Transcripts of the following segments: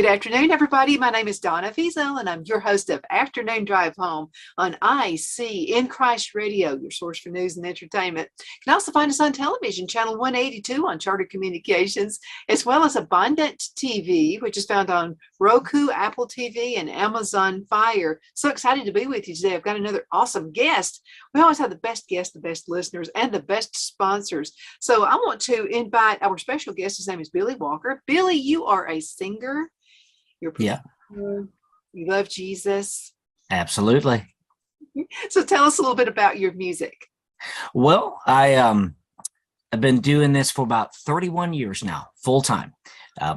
afternoon, everybody. My name is Donna Fiesel, and I'm your host of Afternoon Drive Home on IC in Christ Radio, your source for news and entertainment. You can also find us on television, channel 182 on Charter Communications, as well as Abundant TV, which is found on Roku, Apple TV, and Amazon Fire. So excited to be with you today. I've got another awesome guest. We always have the best guests, the best listeners, and the best sponsors. So I want to invite our special guest. His name is Billy Walker. Billy, you are a singer. You're Yeah, you love Jesus. absolutely. So tell us a little bit about your music. Well, I've been doing this for about 31 years now, full time.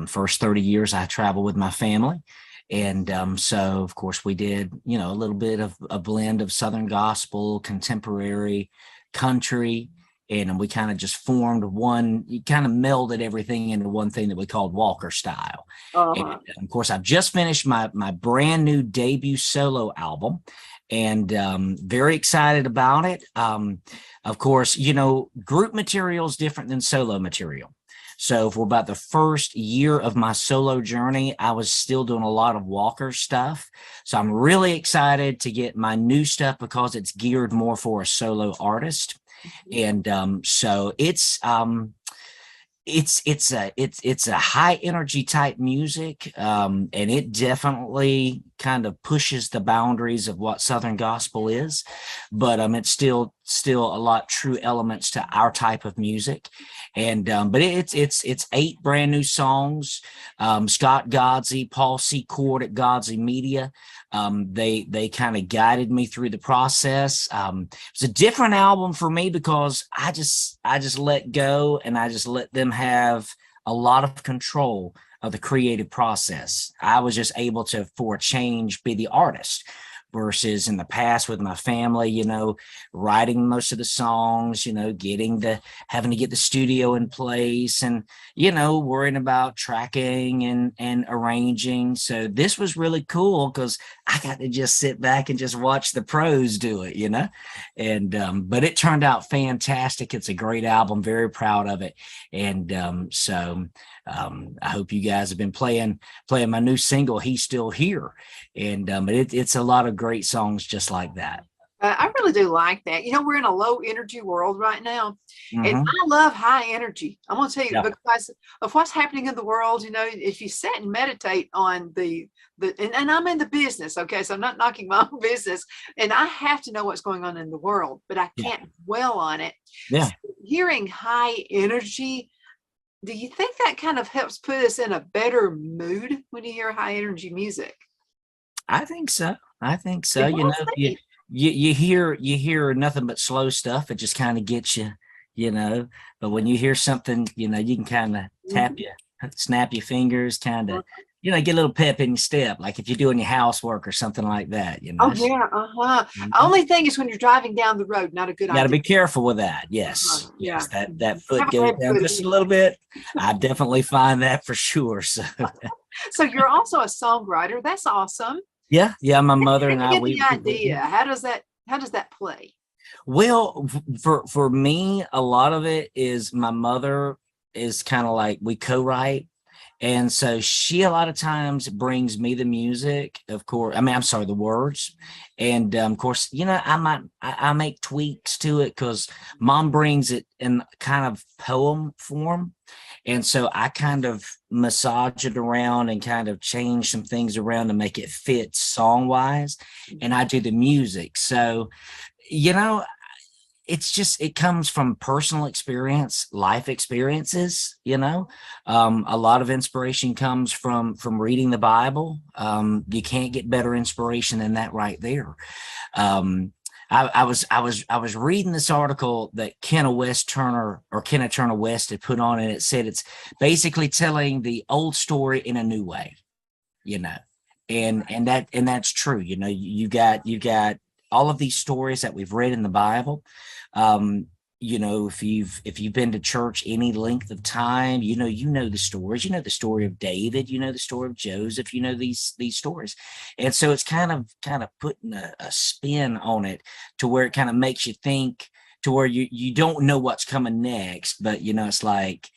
First 30 years I traveled with my family. And so, of course, we did, a little bit of a blend of Southern gospel, contemporary, country, and we kind of just formed one, you kind of melded everything into one thing that we called Walker Style. And of course, I've just finished my brand new debut solo album, and very excited about it. Of course, group material is different than solo material. So for about the first year of my solo journey, I was still doing a lot of Walker stuff. So I'm really excited to get my new stuff because it's geared more for a solo artist. And so it's a high energy type music, and it definitely kind of pushes the boundaries of what Southern gospel is, but it's still a lot true elements to our type of music. And but it's 8 brand new songs. Scott Godsey, Paul C. Cord at Godsey Media, they kind of guided me through the process. It's a different album for me because I just let go, and I just let them have a lot of control of the creative process. I was just able to, for a change, be the artist, versus in the past with my family, writing most of the songs, having to get the studio in place, and, worrying about tracking and arranging. So this was really cool because I got to just sit back and just watch the pros do it, and, but it turned out fantastic. It's a great album, very proud of it. And so I hope you guys have been playing my new single, He's Still Here. And it's a lot of great songs just like that. I really do like that. We're in a low energy world right now, and I love high energy. I'm going to tell you, because of what's happening in the world. If you sit and meditate on and I'm in the business, okay, so I'm not knocking my own business, and I have to know what's going on in the world, but I can't dwell on it. Yeah. So hearing high energy, do you think that kind of helps put us in a better mood when you hear high energy music? I think so. You hear nothing but slow stuff. It just kind of gets you, but when you hear something, you can kind of snap your fingers, kind of, get a little pep in your step, like if you're doing your housework or something like that, Oh yeah, Only thing is when you're driving down the road, not a good idea. Got to be careful with that. Yes, yes, that foot goes down just a little bit. I definitely find that for sure. So, so you're also a songwriter. That's awesome. Yeah, my mother and I. Get the idea. How does that play? Well, for me, a lot of it is my mother is kind of like we co-write. And so she a lot of times brings me the music, of course. I'm sorry, the words. And of course, I make tweaks to it because mom brings it in kind of poem form. And so I kind of massage it around and kind of change some things around to make it fit song wise. And I do the music. So, it comes from personal experience, life experiences, a lot of inspiration comes from reading the Bible. You can't get better inspiration than that right there. I was reading this article that Kenneth Turner West had put on, and it said it's basically telling the old story in a new way, and that's true. You got all of these stories that we've read in the Bible. If you've been to church any length of time, you know the stories. The story of David, the story of Joseph, these stories. And so it's kind of putting a spin on it to where it kind of makes you think, to where you don't know what's coming next, but it's like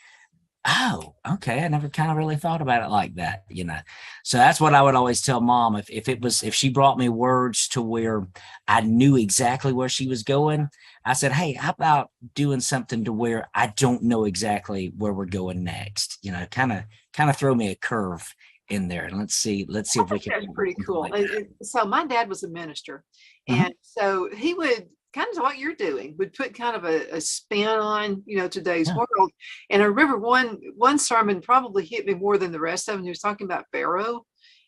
Oh, okay. I never kind of really thought about it like that, you know. So that's what I would always tell mom. If she brought me words to where I knew exactly where she was going, I said, hey, how about doing something to where I don't know exactly where we're going next? You know, kind of throw me a curve in there, and let's see I if we think can that's do pretty something cool. like that. So my dad was a minister, Mhm. and so he would kind of what you're doing would put kind of a spin on today's Yeah, world. And I remember one sermon probably hit me more than the rest of them. He was talking about Pharaoh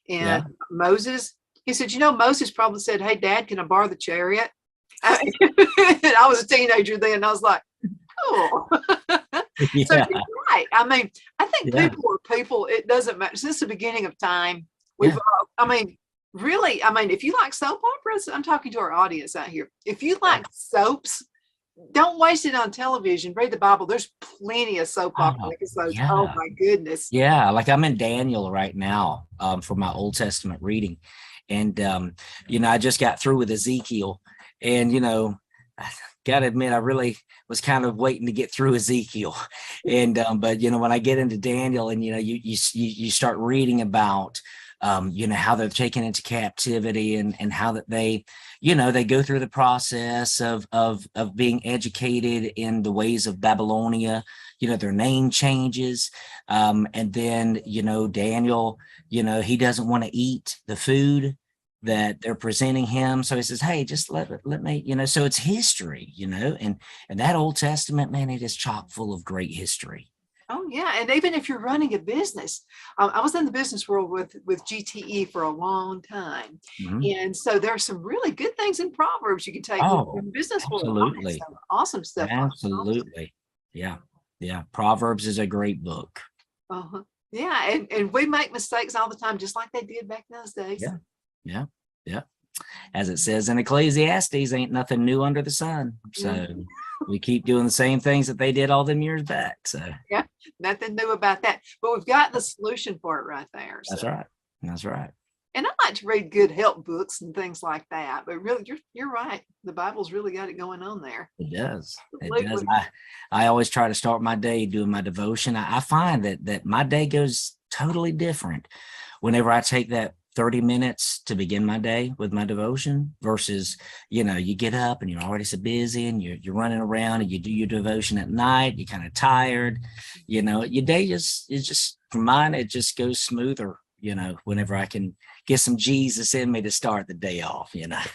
and yeah. Moses. He said, Moses probably said, "Hey, Dad, can I borrow the chariot?" And I was a teenager then. And I was like, "Cool." So Yeah, you're right. I mean, I think yeah, people are people. It doesn't matter. Since the beginning of time, we've yeah. all, I mean, really, I mean, if you like soap operas, I'm talking to our audience out here. If you Yeah. like soaps, don't waste it on television. Read the Bible. There's plenty of soap opera Oh, episodes. Oh yeah. my goodness. Yeah, like I'm in Daniel right now, for my Old Testament reading. And I just got through with Ezekiel. And I gotta admit, I really was kind of waiting to get through Ezekiel. And but when I get into Daniel and you start reading about how they're taken into captivity, and how that they go through the process of being educated in the ways of Babylonia. Their name changes, and then Daniel, he doesn't want to eat the food that they're presenting him, so he says, hey, just let me, so it's history, and that Old Testament, man, it is chock full of great history. Oh yeah, and even if you're running a business, I was in the business world with GTE for a long time, Mhm. and so there are some really good things in Proverbs you can take with Oh, in the business world. I mean, absolutely. some awesome stuff on it. Absolutely. Yeah. Yeah. Proverbs is a great book. Uh-huh. Yeah, and we make mistakes all the time, just like they did back in those days. Yeah. Yeah. Yeah. As it says in Ecclesiastes, ain't nothing new under the sun. So Mhm. we keep doing the same things that they did all them years back. So Yeah, nothing new about that. But we've got the solution for it right there. So, that's right. That's right. and I like to read good help books and things like that. But really, you're right. The Bible's really got it going on there. It does. It does. Absolutely. I always try to start my day doing my devotion. I find that my day goes totally different whenever I take that 30 minutes to begin my day with my devotion versus, you get up and you're already so busy and you're running around, and you do your devotion at night, you're kind of tired, your day just for mine, it just goes smoother, whenever I can get some Jesus in me to start the day off. And I,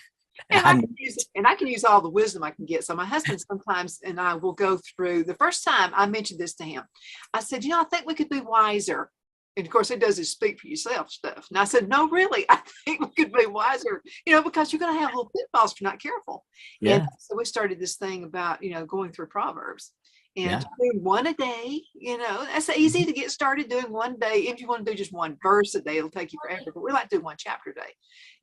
I can use all the wisdom I can get. So my husband sometimes and I will go through the first time I mentioned this to him. I said, I think we could be wiser. And of course, it does is speak for yourself stuff. And I said, no, really, I think we could be wiser, because you're going to have little pitfalls if you're not careful. And yeah, so we started this thing about, going through Proverbs and yeah. doing one a day. That's easy to get started doing one day. If you want to do just one verse a day, it'll take you forever, but we like to do one chapter a day.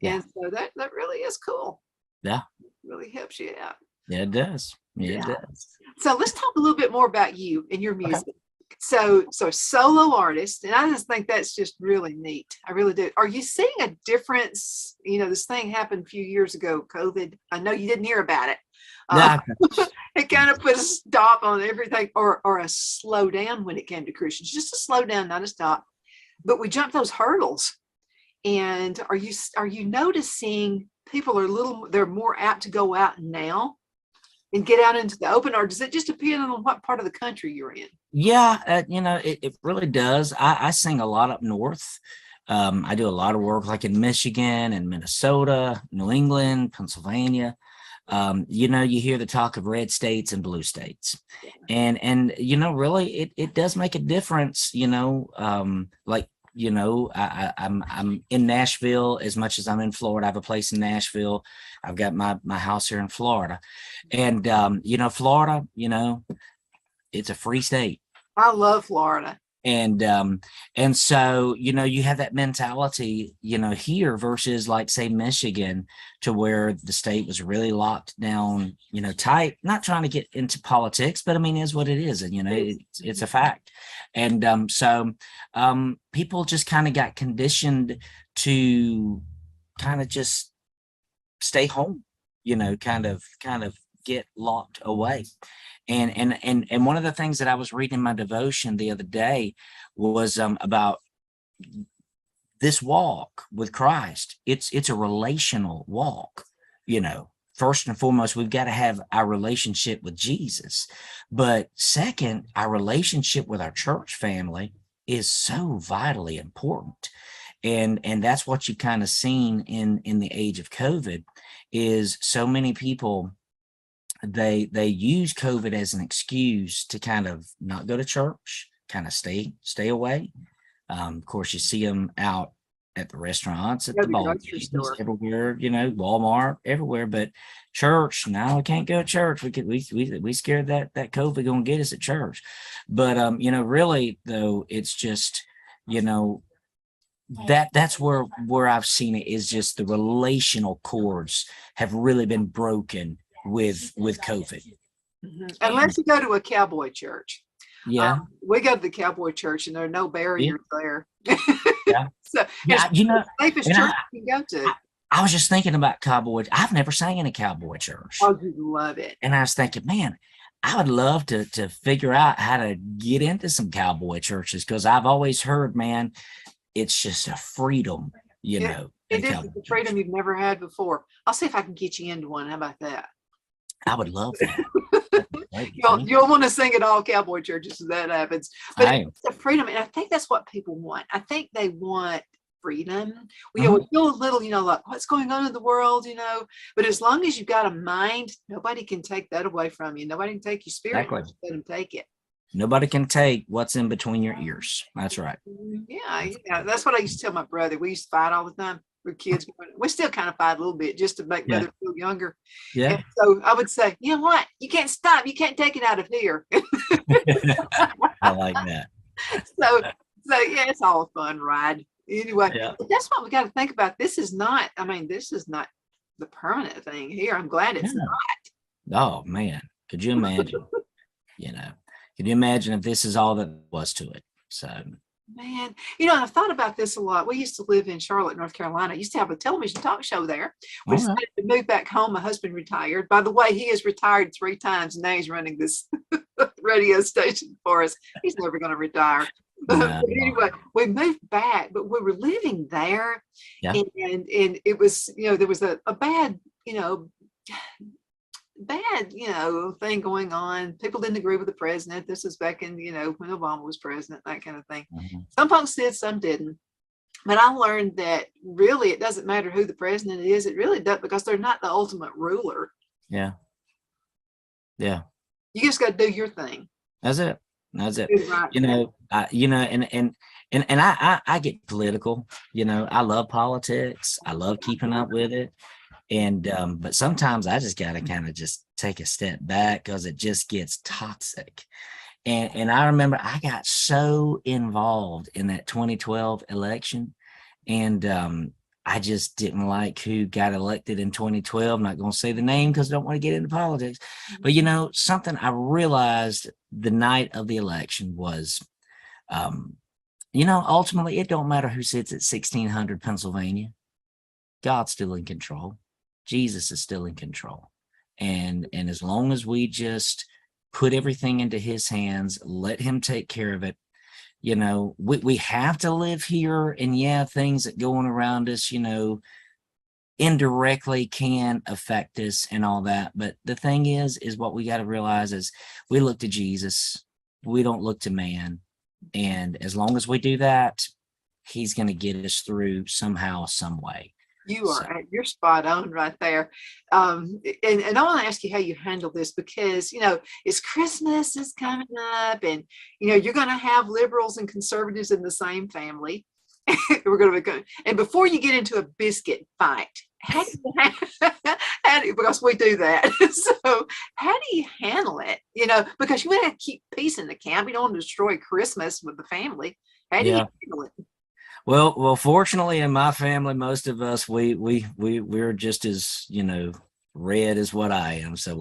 Yeah. And so that really is cool. Yeah. Really helps you out. Yeah, it does. Yeah, it Yeah. does. So let's talk a little bit more about you and your Okay. music. So solo artist, and I just think that's just really neat. I really do. Are you seeing a difference? This thing happened a few years ago, COVID. I know you didn't hear about it. Uh, Yeah. it kind of put a stop on everything, or a slow down when it came to Christians. Just a slow down, not a stop. But we jumped those hurdles. And are you noticing people they're more apt to go out now and get out into the open, or does it just depend on what part of the country you're in? Yeah, it really does. I sing a lot up north. I do a lot of work like in Michigan and Minnesota, New England, Pennsylvania. You hear the talk of red states and blue states. And really, it does make a difference, like, I'm in Nashville as much as I'm in Florida. I have a place in Nashville. I've got my house here in Florida. And Florida, it's a free state. I love Florida. And so you have that mentality here versus, like, say, Michigan, to where the state was really locked down, tight. Not trying to get into politics, but I mean, is what it is, and it's a fact. And people just kind of got conditioned to kind of just stay home, kind of get locked away. And one of the things that I was reading in my devotion the other day was about this walk with Christ. It's a relational walk, you know. First and foremost, we've got to have our relationship with Jesus. But second, our relationship with our church family is so vitally important. And that's what you kind of seen in the age of COVID, is so many people, they use COVID as an excuse to kind of not go to church, kind of stay away. Of course, you see them out at the restaurants, at Go the to the ball grocery games, store. everywhere, you know, Walmart, everywhere. But church, no, we can't go to church. We scared that COVID gonna get us at church. But you know, really though, it's just, you know, that's where I've seen it, is just the relational cords have really been broken with COVID. Mhm. And Unless you go to a cowboy church. yeah, We go to the cowboy church and there are no yeah, barriers there. yeah, So it's yeah. You know, the safest and church you can go to. I was just thinking about cowboy. I've never sang in a cowboy church. Oh, you love it. And I was thinking, man, I would love to figure out how to get into some cowboy churches, because I've always heard, man, it's just a freedom, you It, know, in a it is cowboy the church. freedom you've never had before. I'll see if I can get you into one. How about that? I would love that. That'd be great, man. You'll want to sing at all cowboy churches if that happens. But I it's the freedom, and I think that's what people want. I think they want freedom. We mhm, always feel a little, like what's going on in the world, But as long as you've got a mind, nobody can take that away from you. Nobody can take your spirit. exactly. Just let them take it. Nobody can take what's in between your ears. That's right. Yeah, that's what I used to tell my brother. We used to fight all the time. We're kids. We still kind of fight a little bit just to make Yeah. brother feel younger. Yeah. And so I would say, you know what? You can't stop. You can't take it out of here. I like that. so yeah, it's all a fun ride. Anyway, Yeah. that's what we got to think about. This is not the permanent thing here. I'm glad it's Yeah. not. Oh man, could you imagine? You know, could you imagine if this is all that was to it? So Man, I've thought about this a lot. We used to live in Charlotte, North Carolina. I used to have a television talk show there. We all right. decided to move back home. My husband retired. By the way, he has retired 3 times, and now he's running this radio station for us. He's never going to retire. No, But anyway, we moved back, but we were living there, yeah. and it was, there was a bad, thing going on. People didn't agree with the president. This was back in, when Obama was president, that kind of thing. Mhm. Some folks did, some didn't. But I learned that really it doesn't matter who the president is. It really does, because they're not the ultimate ruler. Yeah. Yeah. You just got to do your thing. That's it. That's it. Do the right thing. And I get political. I love politics. I love keeping up with it. And but sometimes I just gotta kind of just take a step back, because it just gets toxic. And I remember I got so involved in that 2012 election, and I just didn't like who got elected in 2012. I'm not going to say the name because I don't want to get into politics. But something I realized the night of the election was, ultimately it don't matter who sits at 1600 Pennsylvania. God's still in control. Jesus is still in control. And as long as we just put everything into his hands, let him take care of it, we have to live here. And things that go on around us, indirectly can affect us and all that. But the thing is what we got to realize is we look to Jesus. We don't look to man. And as long as we do that, he's going to get us through somehow, some way. You're spot on right there. And I want to ask you how you handle this, because, it's Christmas is coming up, and, you're going to have liberals and conservatives in the same family. We're going to be good. And before you get into a biscuit fight, because we do that. So how do you handle it? Because you want to keep peace in the camp. You don't want to destroy Christmas with the family. How do you handle it? Well, fortunately in my family, most of us, we're just as, red as what I am. So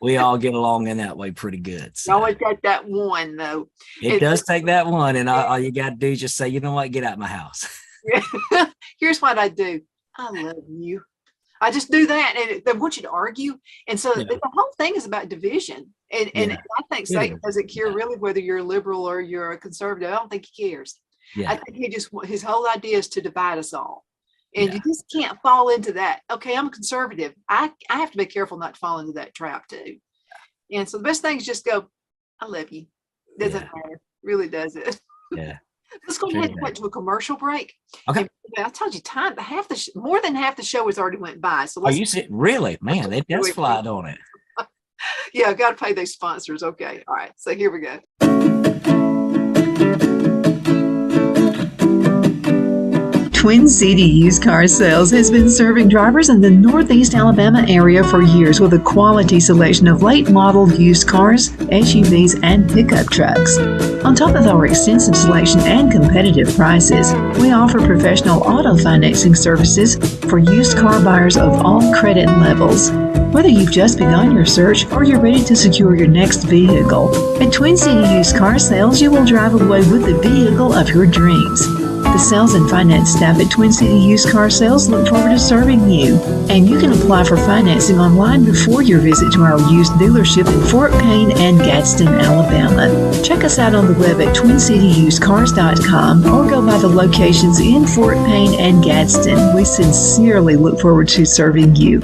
we all get along in that way pretty good. So. You always got that one though. It does take that one. And all you got to do is just say, you know what, get out of my house. Here's what I do. I love you. I just do that, and they want you to argue. And so Yeah. the whole thing is about division. And Yeah. I think It Satan is. doesn't care Yeah. really whether you're a liberal or you're a conservative. I don't think he cares. I Yeah. think his whole idea is to divide us all. And you Yeah. just can't fall into that. Okay, I'm a conservative. I have to be careful not to fall into that trap too. And so the best thing is just go, I love you. Doesn't Yeah. matter. Really does it. Yeah. Let's go True ahead and that. cut to a commercial break. Okay. And I told you more than half the show has already went by. So Are let's you really, man? They just flied on it. yeah, got to pay those sponsors. Okay. All right. So here we go. Twin City Used Car Sales has been serving drivers in the Northeast Alabama area for years with a quality selection of late model used cars, SUVs, and pickup trucks. On top of our extensive selection and competitive prices, we offer professional auto financing services for used car buyers of all credit levels. Whether you've just begun your search or you're ready to secure your next vehicle, at Twin City Used Car Sales, you will drive away with the vehicle of your dreams. The sales and finance staff at Twin City Used Car Sales look forward to serving you. And you can apply for financing online before your visit to our used dealership in Fort Payne and Gadsden, Alabama. Check us out on the web at twincityusedcars.com or go by the locations in Fort Payne and Gadsden. We sincerely look forward to serving you.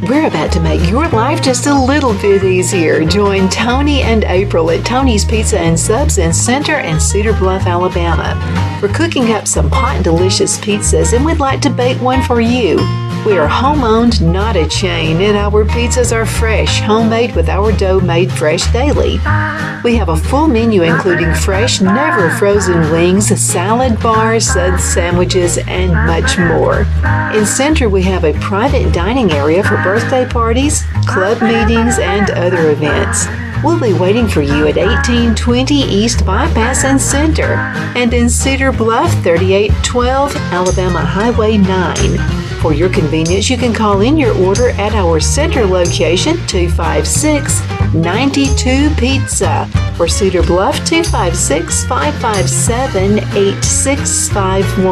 We're about to make your life just a little bit easier. Join Tony and April at Tony's Pizza and Subs in Center and Cedar Bluff, Alabama. We're cooking up some hot and delicious pizzas, and we'd like to bake one for you. We are home-owned, not a chain, and our pizzas are fresh, homemade with our dough made fresh daily. We have a full menu including fresh, never frozen wings, salad bars, suds sandwiches, and much more. In Center, we have a private dining area for birthday parties, club meetings, and other events. We'll be waiting for you at 1820 East Bypass in Center, and in Cedar Bluff, 3812 Alabama Highway 9. For your convenience, you can call in your order at our Center location, 256-92 Pizza, or Cedar Bluff, 256-557-8651.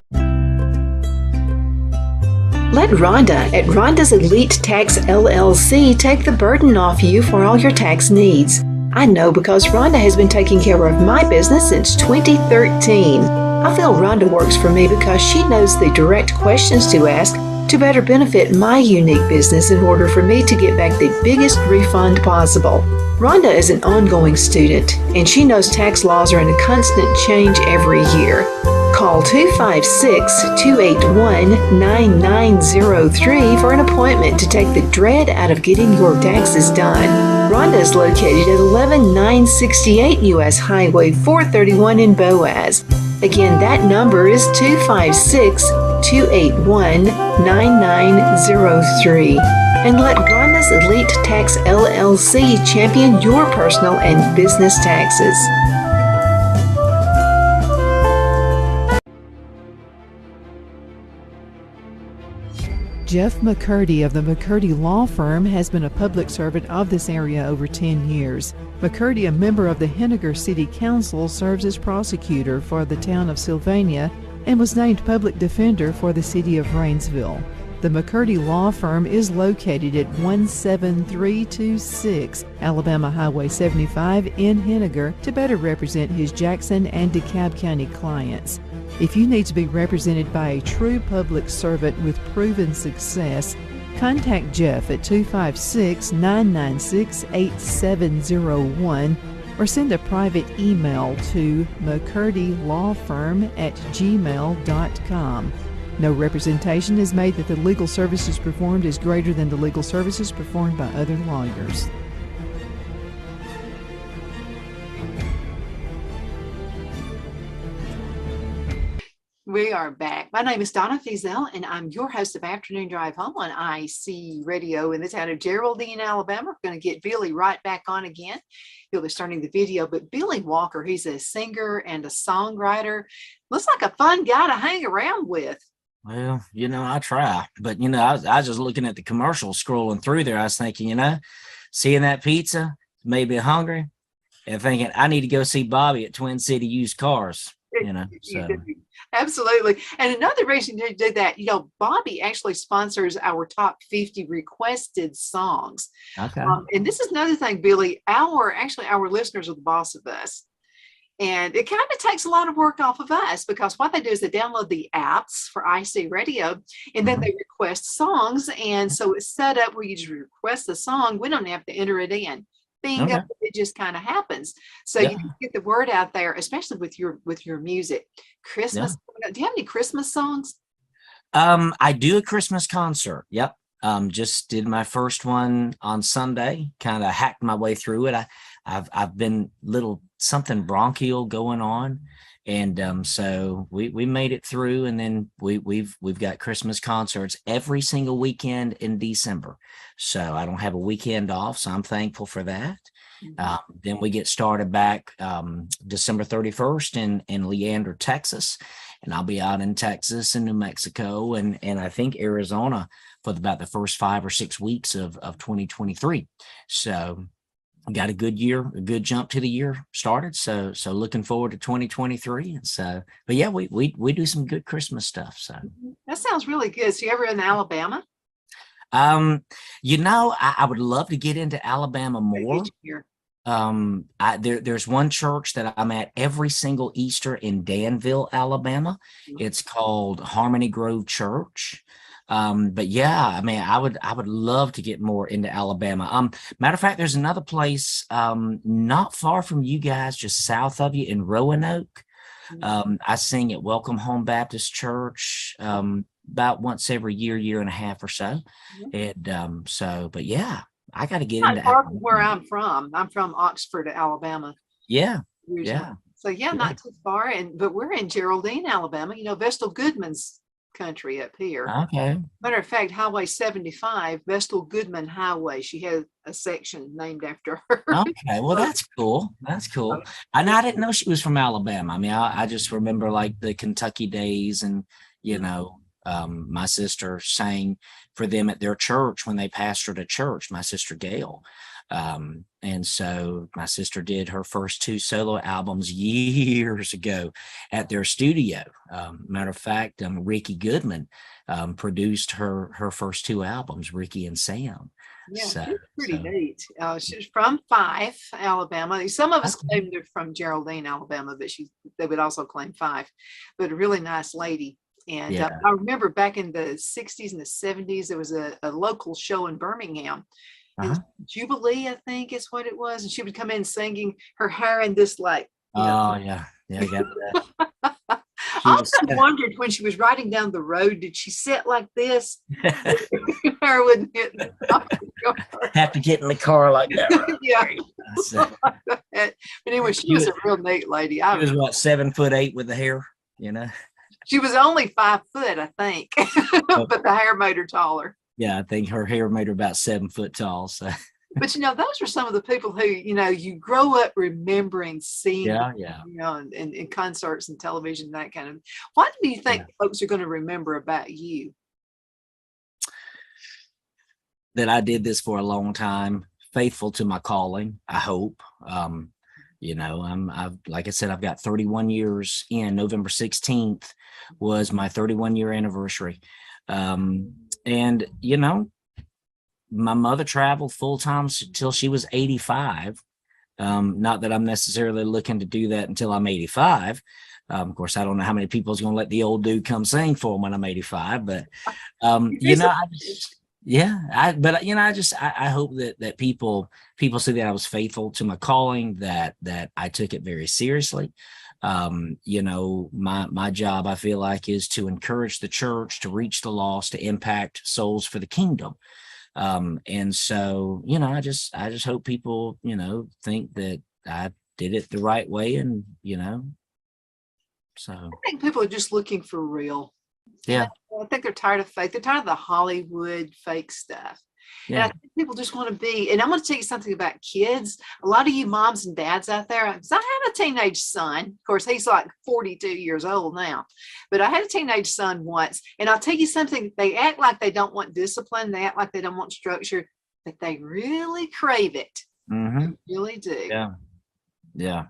Let Rhonda at Rhonda's Elite Tax LLC take the burden off you for all your tax needs. I know because Rhonda has been taking care of my business since 2013. I feel Rhonda works for me because she knows the direct questions to ask to better benefit my unique business in order for me to get back the biggest refund possible. Rhonda is an ongoing student, and she knows tax laws are in a constant change every year. Call 256-281-9903 for an appointment to take the dread out of getting your taxes done. Rhonda is located at 11968 U.S. Highway 431 in Boaz. Again, that number is 256-281-9903. And let Rhonda's Elite Tax LLC champion your personal and business taxes. Jeff McCurdy of the McCurdy Law Firm has been a public servant of this area over 10 years. McCurdy, a member of the Henniger City Council, serves as prosecutor for the town of Sylvania and was named public defender for the city of Rainsville. The McCurdy Law Firm is located at 17326 Alabama Highway 75 in Henniger to better represent his Jackson and DeKalb County clients. If you need to be represented by a true public servant with proven success, contact Jeff at 256-996-8701 or send a private email to mccurdylawfirm@gmail.com. No representation is made that the legal services performed is greater than the legal services performed by other lawyers. We are back. My name is Donna Feazell, and I'm your host of Afternoon Drive Home on IC Radio in the town of Geraldine, Alabama. We're going to get Billy right back on again. He'll be starting the video, but Billy Walker, he's a singer and a songwriter. Looks like a fun guy to hang around with. Well, I try, but I was just looking at the commercial, scrolling through there. I was thinking, seeing that pizza, maybe hungry and thinking, I need to go see Bobby at Twin City Used Cars, You so. do. Absolutely. And another reason to do that, Bobby actually sponsors our top 50 requested songs. Okay. And this is another thing, Billy, our listeners are the boss of us. And it kind of takes a lot of work off of us, because what they do is they download the apps for IC Radio, and then they request songs. And so it's set up where you just request the song. We don't have to enter it in. Bingo, Okay. it just kind of happens. So Yeah. you can get the word out there, especially with your music. Christmas. Do you have any Christmas songs? I do a Christmas concert. Yep. Just did my first one on Sunday, kind of hacked my way through it. I've been little something bronchial going on. And so we made it through, and then we've got Christmas concerts every single weekend in December. So I don't have a weekend off. So I'm thankful for that. Then we get started back December 31st in Leander, Texas. And I'll be out in Texas and New Mexico and I think Arizona for about the first 5 or 6 weeks of 2023. So got a good year, a good jump to the year started. So looking forward to 2023. And so, but yeah, we do some good Christmas stuff. So that sounds really good. So you ever in Alabama? I would love to get into Alabama more. There's one church that I'm at every single Easter in Danville, Alabama. It's called Harmony Grove Church. But yeah, I mean, I would love to get more into Alabama. Matter of fact, there's another place not far from you guys, just south of you in Roanoke. I sing at Welcome Home Baptist Church about once every year and a half or so. And but yeah, I got to get into far from where I'm from. I'm from Oxford, Alabama. Yeah. So not too far. But we're in Geraldine, Alabama. Vestal Goodman's country up here. Okay. Matter of fact, Highway 75, Vestal Goodman Highway. She has a section named after her. Okay, well that's cool. That's cool. And I didn't know she was from Alabama. I mean, I just remember like the Kentucky days, and my sister sang for them at their church when they pastored a church. My sister Gail. And so my sister did her first 2 solo albums years ago at their studio. Matter of fact, Ricky Goodman produced her first 2 albums, Ricky and Sam. Yeah, so, pretty neat. She's from Fife, Alabama. Some of us claim they're from Geraldine, Alabama, but they would also claim Fife. But a really nice lady. And I remember back in the 60s and the 70s, there was a local show in Birmingham. Jubilee, I think is what it was. And she would come in singing, her hair in this I got that. I often wondered when she was riding down the road, did she sit like this? Her hair wouldn't hit the top of the car. Have to get in the car like that. Yeah. But anyway, she was a real neat lady. She was what, 7'8" with the hair, She was only 5 foot, I think, but the hair made her taller. Yeah, I think her hair made her about 7 foot tall. So, but those are some of the people who you grow up remembering seeing, in concerts and television, that kind of. What do you think folks are going to remember about you? That I did this for a long time, faithful to my calling. I hope. I've like I said, I've got 31 years in. November 16th was my 31-year anniversary. And my mother traveled full time till she was 85. Not that I'm necessarily looking to do that until I'm 85. Of course, I don't know how many people is going to let the old dude come sing for them when I'm 85. But I hope that people see that I was faithful to my calling, that I took it very seriously. My job, I feel like, is to encourage the church, to reach the lost, to impact souls for the kingdom. And so, I just hope people, think that I did it the right way. And, so I think people are just looking for real. Yeah. I think they're tired of fake. They're tired of the Hollywood fake stuff. Yeah. And I think people just want to be, and I'm going to tell you something about kids. A lot of you moms and dads out there, because I had a teenage son. Of course, he's like 42 years old now, but I had a teenage son once. And I'll tell you something, they act like they don't want discipline. They act like they don't want structure, but they really crave it. Mm-hmm. They really do. Yeah. Yeah.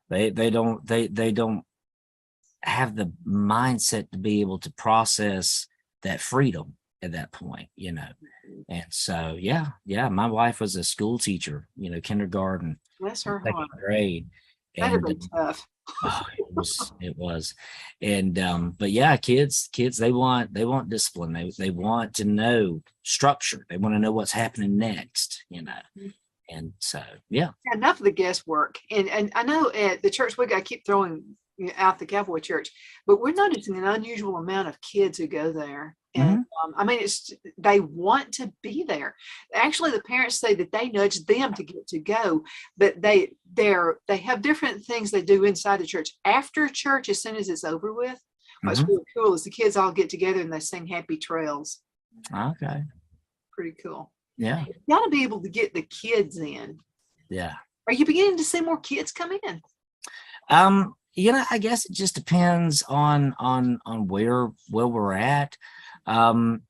They don't have the mindset to be able to process that freedom at that point, you know. And so, yeah, my wife was a school teacher, you know, kindergarten, Bless her second heart. grade, That'd and be tough. oh, it was, and but yeah, kids, they want discipline. They want to know structure. They want to know what's happening next, you know. And so, yeah. Enough of the guesswork. And I know at the church I keep throwing out the Cowboy Church, but we're noticing an unusual amount of kids who go there. And Hmm. I mean, they want to be there. Actually, the parents say that they nudge them to get to go, but they have different things they do inside the church after church. As soon as it's over with, what's Hmm. really cool is the kids all get together and they sing Happy Trails. Okay. Pretty cool. Yeah. You got to be able to get the kids in. Yeah. Are you beginning to see more kids come in? You know, I guess it just depends on where we're at. Um,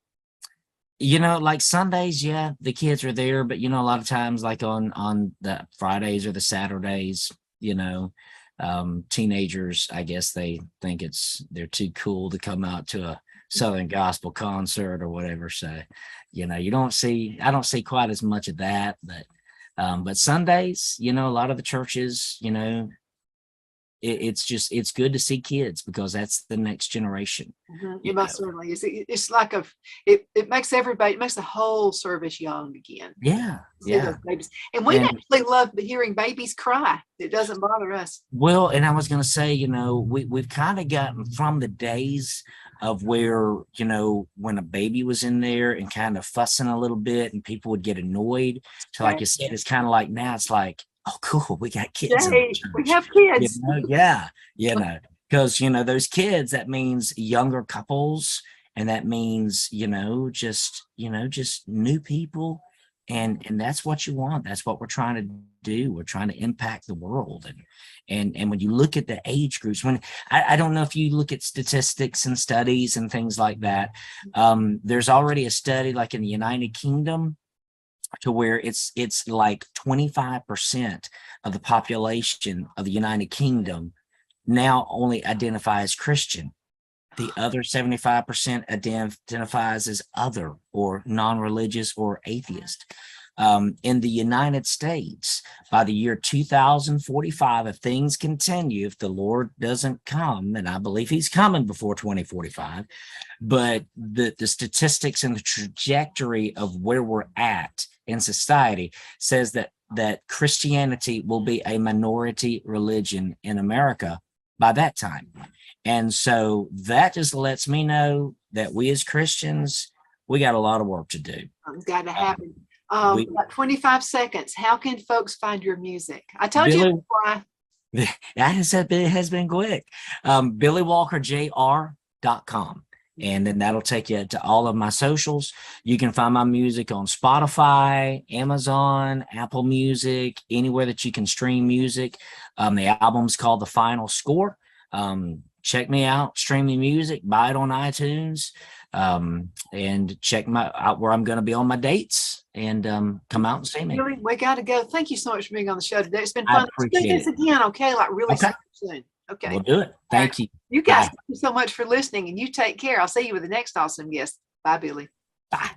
you know, like Sundays, yeah, the kids are there, but you know, a lot of times, like on the Fridays or the Saturdays, you know, teenagers, I guess they think they're too cool to come out to a Southern gospel concert or whatever. So, you know, I don't see quite as much of that, but Sundays, you know, a lot of the churches, you know, it's good to see kids because that's the next generation, you It most know. certainly is. It's like it makes everybody, it makes the whole service young again. Yeah, See those yeah. babies. And we And actually love hearing babies cry. It doesn't bother us. well, and I was going to say, you know, we've kind of gotten from the days of where, you know, when a baby was in there and kind of fussing a little bit and people would get annoyed. So like you said, it's kind of like now it's like, oh, cool, we got kids in the Yay, we church, have you kids. know, yeah, you know, because, you know, those kids, that means younger couples, and that means, you know, just new people. And that's what you want. That's what we're trying to do. We're trying to impact the world. And when you look at the age groups, when I don't know if you look at statistics and studies and things like that, there's already a study like in the United Kingdom to where it's like 25% of the population of the United Kingdom now only identify as Christian. The other 75% identifies as other or non-religious or atheist. In the United States, by the year 2045, if things continue, if the Lord doesn't come, and I believe he's coming before 2045, but the statistics and the trajectory of where we're at in society says that Christianity will be a minority religion in America by that time. And so that just lets me know that we as Christians, we got a lot of work to do. It's got to Um, happen. we About 25 seconds. How can folks find your music? I told you Billy, before it has been quick. BillyWalkerJR.com. And then that'll take you to all of my socials. You can find my music on Spotify, Amazon, Apple Music, anywhere that you can stream music. The album's called The Final Score. Check me out, stream me music, buy it on iTunes, and check out where I'm going to be on my dates, and come out and see me. Really, we got to go. Thank you so much for being on the show today. It's been I fun. Let's do appreciate this it. again, okay? Like really Okay, soon. Okay. we'll do it. All right. Thank you. You guys, Bye. thank you so much for listening, and you take care. I'll see you with the next awesome guest. Bye, Billy. Bye.